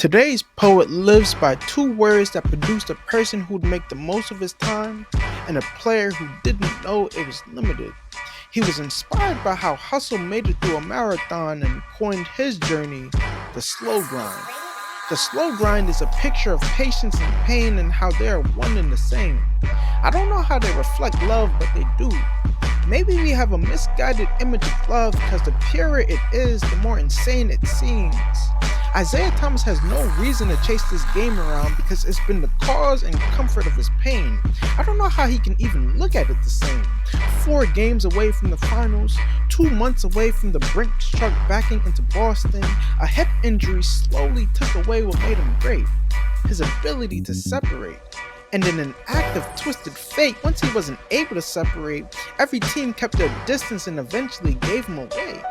Today's poet lives by two words that produced a person who'd make the most of his time and a player who didn't know it was limited. He was inspired by how hustle made it through a marathon and coined his journey the slow grind. The slow grind is a picture of patience and pain and how they are one and the same. I don't know how they reflect love, but they do. Maybe we have a misguided image of love because the purer it is, the more insane it seems. Isaiah Thomas has no reason to chase this game around because it's been the cause and comfort of his pain. I don't know how he can even look at it the same. 4 games away from the finals, 2 months away from the Brinks truck backing into Boston, a hip injury slowly took away what made him great, his ability to separate. And in an act of twisted fate, once he wasn't able to separate, every team kept their distance and eventually gave him away.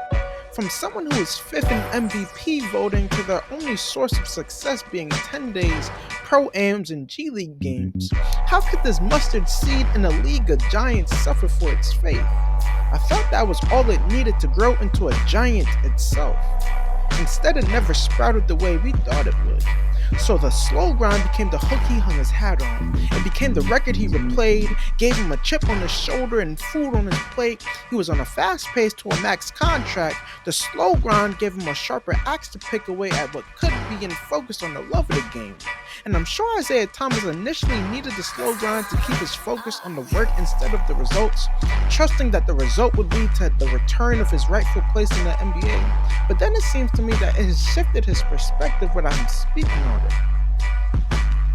From someone who is 5th in MVP voting to their only source of success being 10 days, pro-ams, and G League games, how could this mustard seed in a league of giants suffer for its faith? I thought that was all it needed to grow into a giant itself. Instead, it never sprouted the way we thought it would. So the slow grind became the hook he hung his hat on. It became the record he replayed, gave him a chip on his shoulder and food on his plate. He was on a fast pace to a max contract. The slow grind gave him a sharper axe to pick away at what could be and focus on the love of the game. And I'm sure Isaiah Thomas initially needed the slow grind to keep his focus on the work instead of the results, trusting that the result would lead to the return of his rightful place in the NBA. But then it seems to me that it has shifted his perspective without him speaking on it.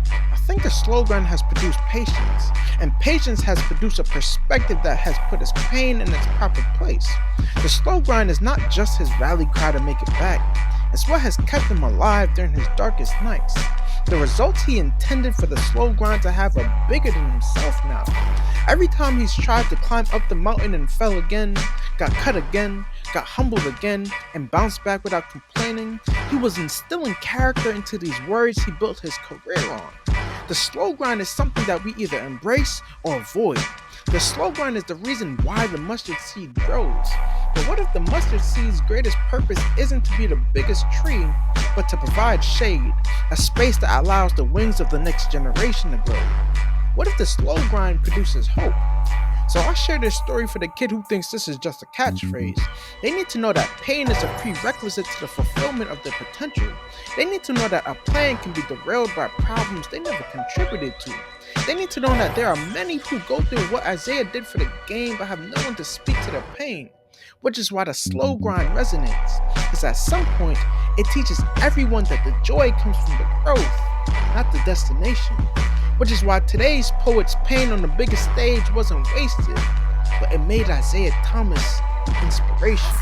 I think the slow grind has produced patience, and patience has produced a perspective that has put his pain in its proper place. The slow grind is not just his rally cry to make it back, it's what has kept him alive during his darkest nights. The results he intended for the slow grind to have are bigger than himself now. Every time he's tried to climb up the mountain and fell again, got cut again, got humbled again, and bounced back without complaining, he was instilling character into these words he built his career on. The slow grind is something that we either embrace or avoid. The slow grind is the reason why the mustard seed grows. But what if the mustard seed's greatest purpose isn't to be the biggest tree, but to provide shade, a space that allows the wings of the next generation to grow? What if the slow grind produces hope? So I share this story for the kid who thinks this is just a catchphrase. They need to know that pain is a prerequisite to the fulfillment of their potential. They need to know that a plan can be derailed by problems they never contributed to. They need to know that there are many who go through what Isaiah did for the game but have no one to speak to their pain. Which is why the slow grind resonates, because at some point, it teaches everyone that the joy comes from the growth, not the destination. Which is why today's poet's pain on the biggest stage wasn't wasted, but it made Isaiah Thomas an inspiration.